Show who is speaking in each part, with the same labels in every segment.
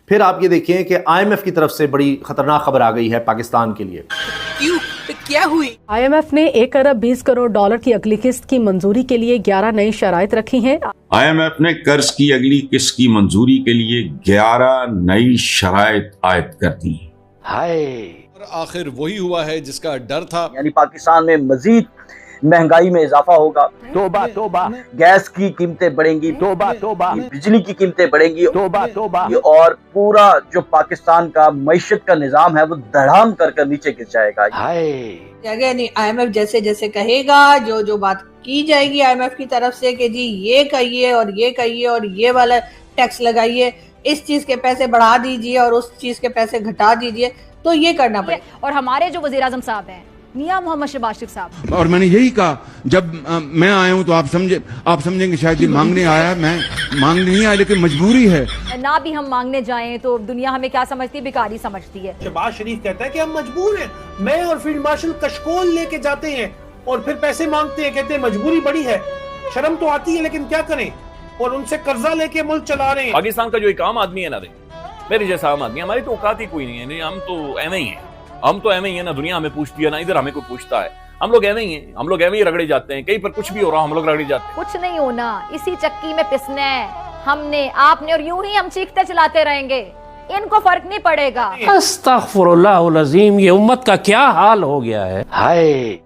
Speaker 1: फिर आप ये देखिए कि आईएमएफ की तरफ से बड़ी खतरनाक खबर आ गई है पाकिस्तान के लिए।
Speaker 2: क्यों? क्या हुई?
Speaker 3: आईएमएफ ने 1 अरब 20 करोड़ डॉलर की अगली किस्त की मंजूरी के लिए 11 नई शराइत रखी हैं।
Speaker 4: आईएमएफ ने कर्ज की अगली किस्त की मंजूरी के लिए 11 नई शराइत आयद कर दी।
Speaker 5: हाय,
Speaker 6: आखिर वही हुआ है जिसका डर था।
Speaker 7: यानी पाकिस्तान में मजीद महंगाई में इजाफा होगा,
Speaker 5: तोबा तोबा,
Speaker 7: गैस की कीमतें बढ़ेंगी,
Speaker 5: तोबा तोबा,
Speaker 7: बिजली की कीमतें बढ़ेंगी,
Speaker 5: तोबा तोबा,
Speaker 7: और पूरा जो पाकिस्तान का मईशत का निजाम है वो धड़ाम कर नीचे गिर जाएगा।
Speaker 5: हाय,
Speaker 2: यानी आईएमएफ जैसे जैसे कहेगा, जो जो बात की जाएगी आईएमएफ की तरफ से कि जी ये कहिए और ये कहिए और ये वाला टैक्स लगाइए, इस चीज के पैसे बढ़ा दीजिए और उस चीज के पैसे घटा दीजिए, तो ये करना पड़ेगा।
Speaker 8: और हमारे जो वज़ीर आज़म साहब हैं मियां मोहम्मद शहबाज शरीफ साहब,
Speaker 9: और मैंने यही कहा जब मैं आया हूं तो आप समझेंगे शायद ये मांगने आया, मैं मांगने नहीं आया लेकिन मजबूरी है
Speaker 8: ना भी हम मांगने जाएं तो दुनिया हमें क्या समझती है, भिखारी समझती है।
Speaker 10: शहबाज शरीफ कहता है कि हम मजबूर हैं, मैं और फील्ड मार्शल कशकोल लेके जाते हैं और फिर पैसे मांगते हैं, कहते हैं मजबूरी बड़ी है, शर्म तो आती है लेकिन क्या करें, और उनसे कर्जा लेके मुल्क चला रहे हैं।
Speaker 11: पाकिस्तान का जो एक आम आदमी है ना, मेरे जैसा आम आदमी, हमारी तो औकात ही कोई नहीं है, नहीं हम तो एवं ही है, हम तो एवं ही है ना, दुनिया हमें पूछती है ना इधर हमें कोई पूछता है, हम लोग एवं ही हैं, हम लोग एवं ही रगड़े जाते हैं, कहीं पर कुछ भी हो रहा हम लोग रगड़े जाते हैं।
Speaker 8: कुछ नहीं होना, इसी चक्की में पिसना है हमने आपने, और यूं ही हम चीखते चलाते रहेंगे, इनको फर्क नहीं पड़ेगा।
Speaker 12: अस्तगफुरुल्लाहुल अज़ीम, ये उम्मत का क्या हाल हो गया है।
Speaker 5: हाय,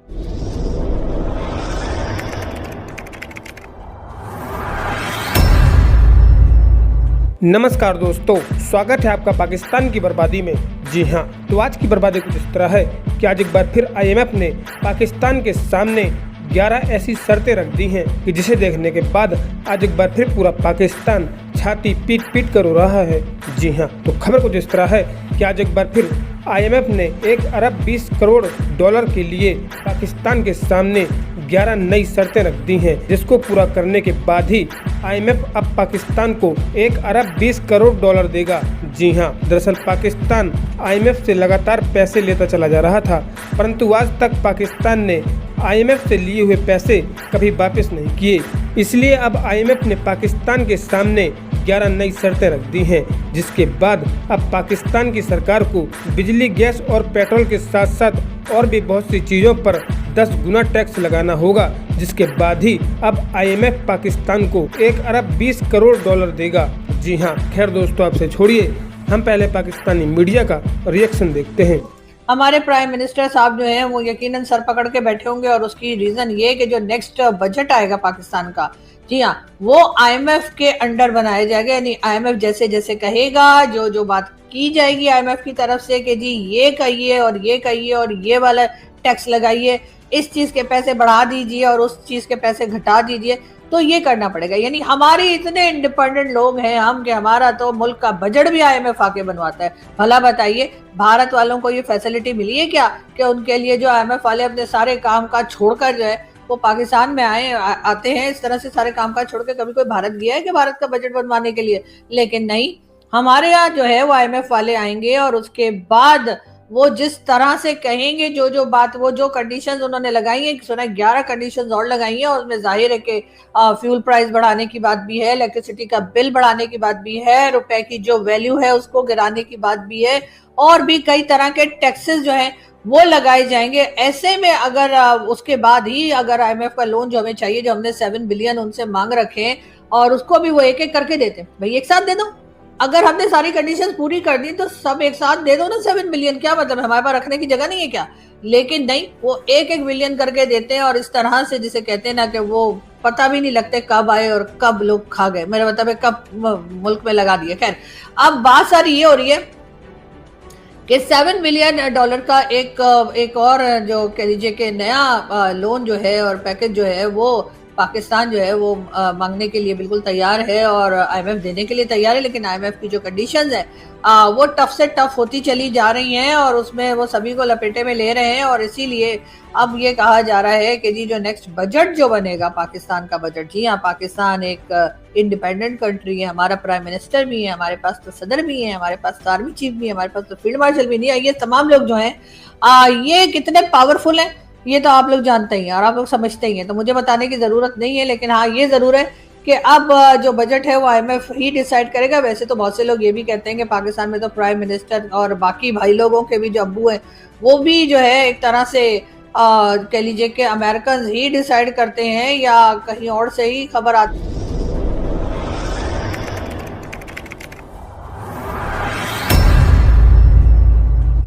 Speaker 13: नमस्कार दोस्तों, स्वागत है आपका पाकिस्तान की बर्बादी में। जी हाँ, तो आज की बर्बादी कुछ इस तरह है कि आज एक बार फिर आईएमएफ ने पाकिस्तान के सामने 11 ऐसी शर्तें रख दी हैं कि जिसे देखने के बाद आज एक बार फिर पूरा पाकिस्तान छाती पीट पीट कर रो रहा है। जी हाँ, तो खबर कुछ इस तरह है कि आज एक बार फिर आईएमएफ ने 1 अरब 20 करोड़ डॉलर के लिए पाकिस्तान के सामने 11 नई शर्तें रख दी हैं, जिसको पूरा करने के बाद ही आईएमएफ अब पाकिस्तान को 1 अरब 20 करोड़ डॉलर देगा। जी हाँ, दरअसल पाकिस्तान आईएमएफ से लगातार पैसे लेता चला जा रहा था, परंतु आज तक पाकिस्तान ने आईएमएफ से लिए हुए पैसे कभी वापस नहीं किए। इसलिए अब आईएमएफ ने पाकिस्तान के सामने 11 नई शर्तें रख दी हैं, जिसके बाद अब पाकिस्तान की सरकार को बिजली, गैस और पेट्रोल के साथ साथ और भी बहुत सी चीज़ों पर 10 गुना टैक्स लगाना होगा, जिसके बाद ही अब आईएमएफ पाकिस्तान को 1 अरब 20 करोड़ डॉलर देगा। जी हाँ, खैर दोस्तों, आपसे छोड़िए, हम पहले पाकिस्तानी मीडिया का रिएक्शन देखते हैं।
Speaker 2: हमारे प्राइम मिनिस्टर साहब जो हैं वो यकीनन सर पकड़ के बैठे होंगे, और उसकी रीजन ये कि जो नेक्स्ट बजट आएगा पाकिस्तान का, जी हाँ, वो आईएमएफ के अंडर बनाया जाएगा। यानी आईएमएफ जैसे जैसे कहेगा, जो जो बात की जाएगी आईएमएफ की तरफ से कि जी ये कहिए और ये कहिए और ये वाला टैक्स लगाइए, इस चीज के पैसे बढ़ा दीजिए और उस चीज के पैसे घटा दीजिए, तो ये करना पड़ेगा। यानी हमारे इतने इंडिपेंडेंट लोग हैं हम कि हमारा तो मुल्क का बजट भी आईएमएफ आके बनवाता है। भला बताइए, भारत वालों को ये फैसिलिटी मिली है क्या कि उनके लिए जो आईएमएफ वाले अपने सारे काम काज छोड़कर जो है वो पाकिस्तान में आते हैं, इस तरह से सारे काम काज छोड़ के कभी कोई भारत गया है कि भारत का बजट बनवाने के लिए? लेकिन नहीं, हमारे यहाँ जो है वो आईएमएफ वाले आएंगे और उसके बाद वो जिस तरह से कहेंगे, जो जो बात, वो जो कंडीशंस उन्होंने लगाई है, सुना 11 कंडीशंस और लगाई हैं, और उसमें जाहिर है कि फ्यूल प्राइस बढ़ाने की बात भी है, इलेक्ट्रिसिटी का बिल बढ़ाने की बात भी है, रुपए की जो वैल्यू है उसको गिराने की बात भी है, और भी कई तरह के टैक्सेस जो हैं वो लगाए जाएंगे। ऐसे में अगर उसके बाद ही अगर आईएमएफ का लोन जो हमें चाहिए, जो हमने 7 बिलियन उनसे मांग रखे हैं, और उसको भी वो एक एक करके देते हैं, भाई एक साथ दे दो। अगर हमने सारी कंडीशंस पूरी कर दी तो सब एक साथ दे दो ना 7 बिलियन, क्या मतलब हमारे पास रखने की जगह नहीं है क्या? लेकिन नहीं, वो एक एक बिलियन करके देते हैं, और इस तरह से जिसे कहते हैं ना कि वो पता भी नहीं लगते कब आए और कब लोग खा गए, मेरा मतलब है कब मुल्क में लगा दिए। खैर, अब बात सारी ये हो रही है कि 7 बिलियन डॉलर का एक और जो कह लीजिए कि नया लोन जो है और पैकेज जो है वो पाकिस्तान जो है वो मांगने के लिए बिल्कुल तैयार है, और आईएमएफ देने के लिए तैयार है। लेकिन आईएमएफ की जो कंडीशंस है वो टफ से टफ होती चली जा रही हैं, और उसमें वो सभी को लपेटे में ले रहे हैं, और इसीलिए अब ये कहा जा रहा है कि जी जो नेक्स्ट बजट जो बनेगा पाकिस्तान का बजट, जी हाँ, पाकिस्तान एक इंडिपेंडेंट कंट्री है, हमारा प्राइम मिनिस्टर भी है, हमारे पास तो सदर भी है, हमारे पास तो आर्मी चीफ भी है, हमारे पास तो फील्ड मार्शल भी नहीं है। ये तमाम लोग जो हैं ये कितने पावरफुल हैं ये तो आप लोग जानते ही हैं और आप लोग समझते ही हैं, तो मुझे बताने की जरूरत नहीं है। लेकिन हाँ, ये जरूर है कि अब जो बजट है वो आईएमएफ ही डिसाइड करेगा। वैसे तो बहुत से लोग ये भी कहते हैं कि पाकिस्तान में तो प्राइम मिनिस्टर और बाकी भाई लोगों के भी जो अब्बू हैं वो भी जो है एक तरह से कह लीजिए कि अमेरिकन ही डिसाइड करते हैं, या कहीं और से ही खबर आती है।